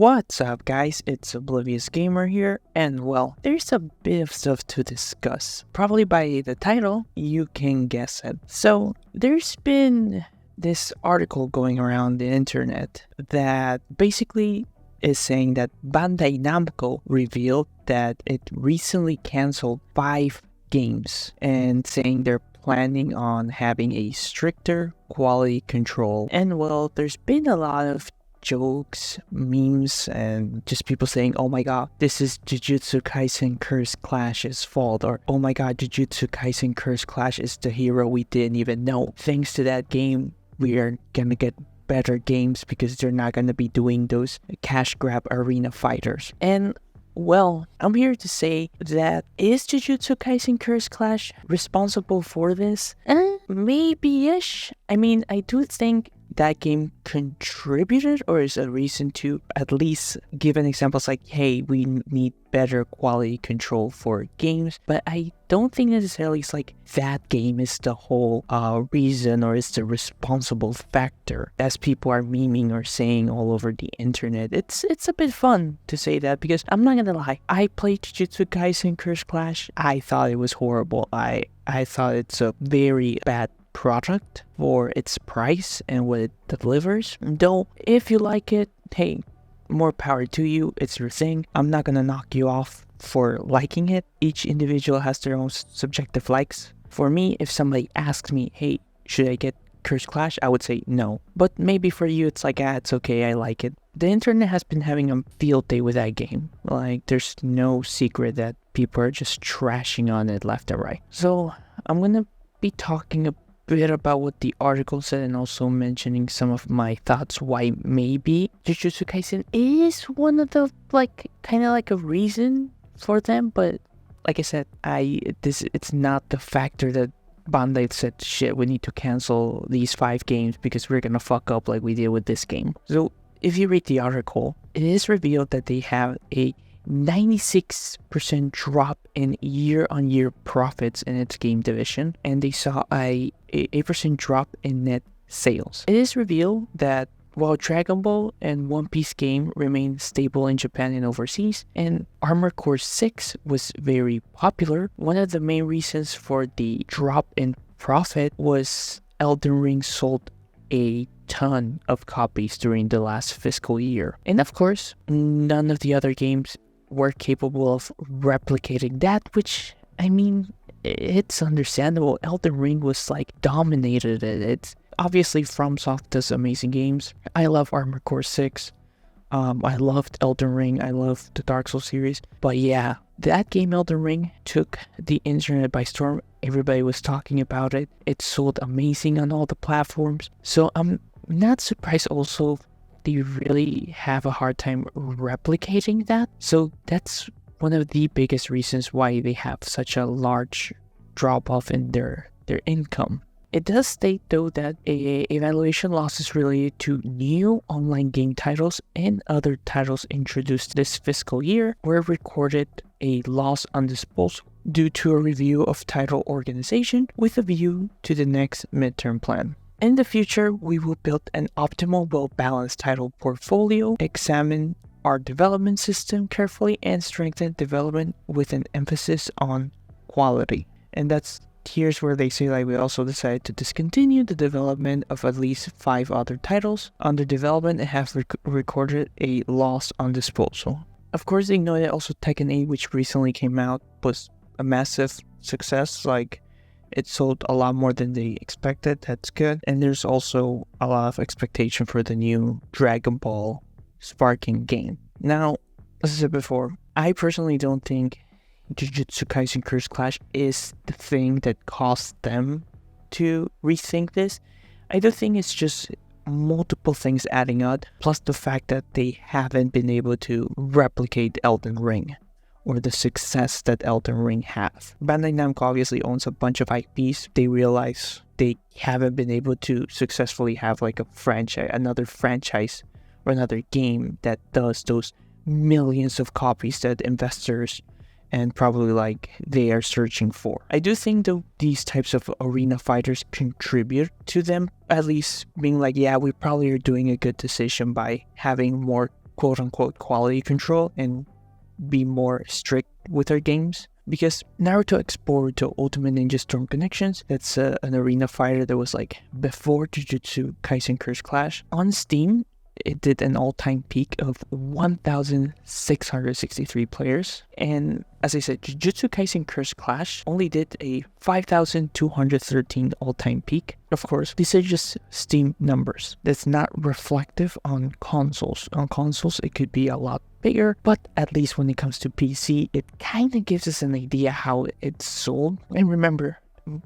What's up guys, it's Oblivious Gamer here, and well, there's a bit of stuff to discuss. Probably by the title, you can guess it. So, there's been this article going around the internet that basically is saying that Bandai Namco revealed that it recently canceled 5 games and saying they're planning on having a stricter quality control. And well, there's been a lot of jokes, memes, and just people saying, oh my god, this is Jujutsu Kaisen Curse Clash's fault, or oh my god, Jujutsu Kaisen Curse Clash is the hero we didn't even know. Thanks to that game, we are gonna get better games because they're not gonna be doing those cash grab arena fighters. And well, I'm here to say that is Jujutsu Kaisen Curse Clash responsible for this? Maybe-ish. I mean, I do think that game contributed or is a reason to at least give an examples like, hey, we need better quality control for games, but I don't think necessarily it's like that game is the whole reason or is the responsible factor, as people are memeing or saying all over the internet. It's a bit fun to say that because I'm not gonna lie, I played Jujutsu Kaisen Curse Clash. I thought it was horrible. I thought it's a very bad product for its price and what it delivers. Though if you like it, hey, more power to you, it's your thing. I'm not gonna knock you off for liking it. Each individual has their own subjective likes. For me, if somebody asks me, hey, should I get Curse Clash, I would say no. But maybe for you it's like, it's okay, I like it. The internet has been having a field day with that game. Like, there's no secret that people are just trashing on it left and right. So I'm gonna be talking a bit about what the article said and also mentioning some of my thoughts why maybe Jujutsu Kaisen is one of the kind of like a reason for them. But like I said, it's not the factor that Bandai said, shit, we need to cancel these 5 games because we're gonna fuck up like we did with this game. So if you read the article, it is revealed that they have a 96% drop in year-on-year profits in its game division, and they saw a 8% drop in net sales. It is revealed that while Dragon Ball and One Piece game remained stable in Japan and overseas, and Armored Core 6 was very popular, one of the main reasons for the drop in profit was Elden Ring sold a ton of copies during the last fiscal year. And of course, none of the other games were capable of replicating that, which, I mean, it's understandable. Elden Ring was dominated it. It's obviously FromSoft does amazing games. I love Armored Core 6. I loved Elden Ring. I love the Dark Souls series. But yeah, that game Elden Ring took the internet by storm. Everybody was talking about it. It sold amazing on all the platforms. So I'm not surprised also they really have a hard time replicating that. So that's one of the biggest reasons why they have such a large drop off in their income. It does state though that evaluation losses related to new online game titles and other titles introduced this fiscal year were recorded a loss on disposal due to a review of title organization with a view to the next midterm plan. In the future, we will build an optimal, well-balanced title portfolio, examine our development system carefully, and strengthen development with an emphasis on quality. And here's where they say we also decided to discontinue the development of at least 5 other titles under development and have recorded a loss on disposal. Of course, they know that also Tekken 8, which recently came out, was a massive success. It sold a lot more than they expected. That's good. And there's also a lot of expectation for the new Dragon Ball Sparking game. Now, as I said before, I personally don't think Jujutsu Kaisen Curse Clash is the thing that caused them to rethink this. I do think it's just multiple things adding up, plus the fact that they haven't been able to replicate Elden Ring or the success that Elden Ring has. Bandai Namco obviously owns a bunch of IPs. They realize they haven't been able to successfully have another franchise or another game that does those millions of copies that investors and probably they are searching for. I do think though these types of arena fighters contribute to them at least being yeah, we probably are doing a good decision by having more quote-unquote quality control and be more strict with their games. Because Naruto X Boruto Ultimate Ninja Storm Connections, that's an arena fighter that was like before Jujutsu Kaisen Curse Clash. On Steam, it did an all-time peak of 1,663 players. And as I said, Jujutsu Kaisen Curse Clash only did a 5,213 all-time peak. Of course, these are just Steam numbers. That's not reflective on consoles. On consoles, it could be a lot bigger, but at least when it comes to PC, it kind of gives us an idea how it's sold. And remember,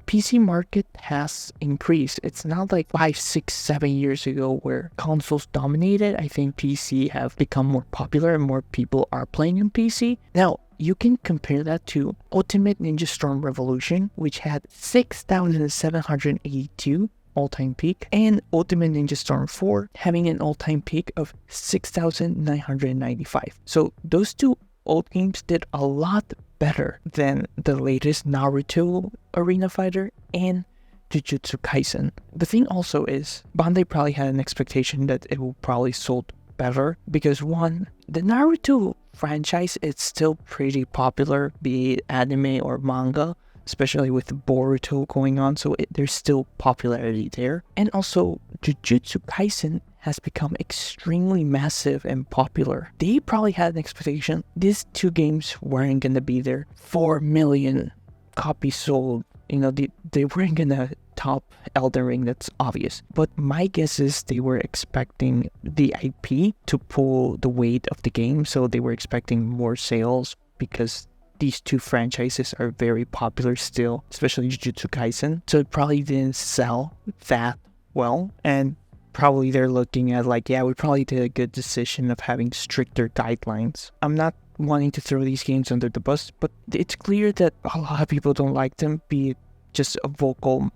PC market has increased. It's not like 5, 6, 7 years ago where consoles dominated. I think PC have become more popular and more people are playing on PC. Now, you can compare that to Ultimate Ninja Storm Revolution, which had 6,782 all-time peak, and Ultimate Ninja Storm 4 having an all-time peak of 6,995. So those two old games did a lot better than the latest Naruto arena fighter and Jujutsu Kaisen. The thing also is, Bandai probably had an expectation that it will probably sold better because one, the Naruto franchise is still pretty popular, be it anime or manga, especially with Boruto going on, so there's still popularity there. And also, Jujutsu Kaisen has become extremely massive and popular. They probably had an expectation these two games weren't gonna be there. 4 million copies sold. You know, they weren't gonna top Elden Ring, that's obvious. But my guess is they were expecting the IP to pull the weight of the game, so they were expecting more sales because these two franchises are very popular still, especially Jujutsu Kaisen. So it probably didn't sell that well, and probably they're looking at like, yeah, we probably did a good decision of having stricter guidelines. I'm not wanting to throw these games under the bus, but it's clear that a lot of people don't like them, be it just a vocal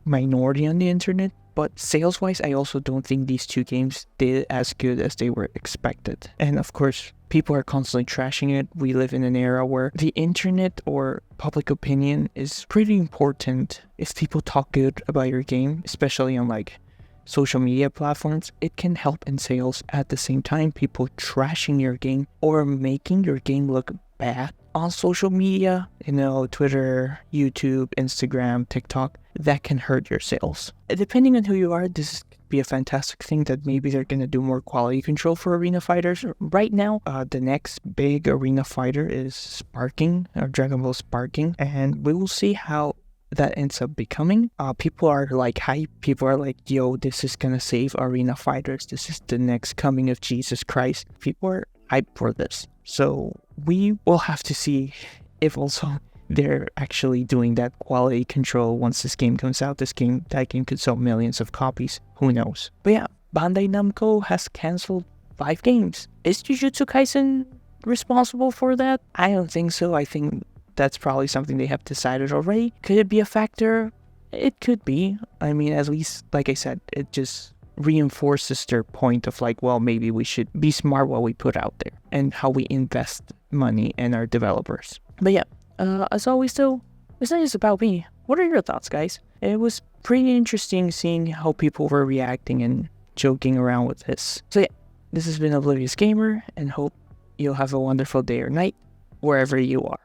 minority on the internet. But sales-wise, I also don't think these two games did as good as they were expected. And of course, people are constantly trashing it. We live in an era where the internet or public opinion is pretty important. If people talk good about your game, especially on like social media platforms, it can help in sales. At the same time, people trashing your game or making your game look bad on social media, you know, Twitter, YouTube, Instagram, TikTok, that can hurt your sales. Depending on who you are, this could be a fantastic thing that maybe they're going to do more quality control for arena fighters. Right now, the next big arena fighter is Sparking, or Dragon Ball Sparking, and we will see how that ends up becoming. People are like hype. People are like, yo, this is gonna save arena fighters. This is the next coming of Jesus Christ. People are hyped for this. So we will have to see if also they're actually doing that quality control once this game comes out. That game could sell millions of copies. Who knows? But yeah, Bandai Namco has canceled 5 games. Is Jujutsu Kaisen responsible for that? I don't think so. I think that's probably something they have decided already. Could it be a factor? It could be. I mean, at least, like I said, it just reinforces their point of like, well, maybe we should be smart what we put out there and how we invest money in our developers. But yeah, as always though, it's not just about me. What are your thoughts, guys? It was pretty interesting seeing how people were reacting and joking around with this. So yeah, this has been Oblivious Gamer, and hope you'll have a wonderful day or night wherever you are.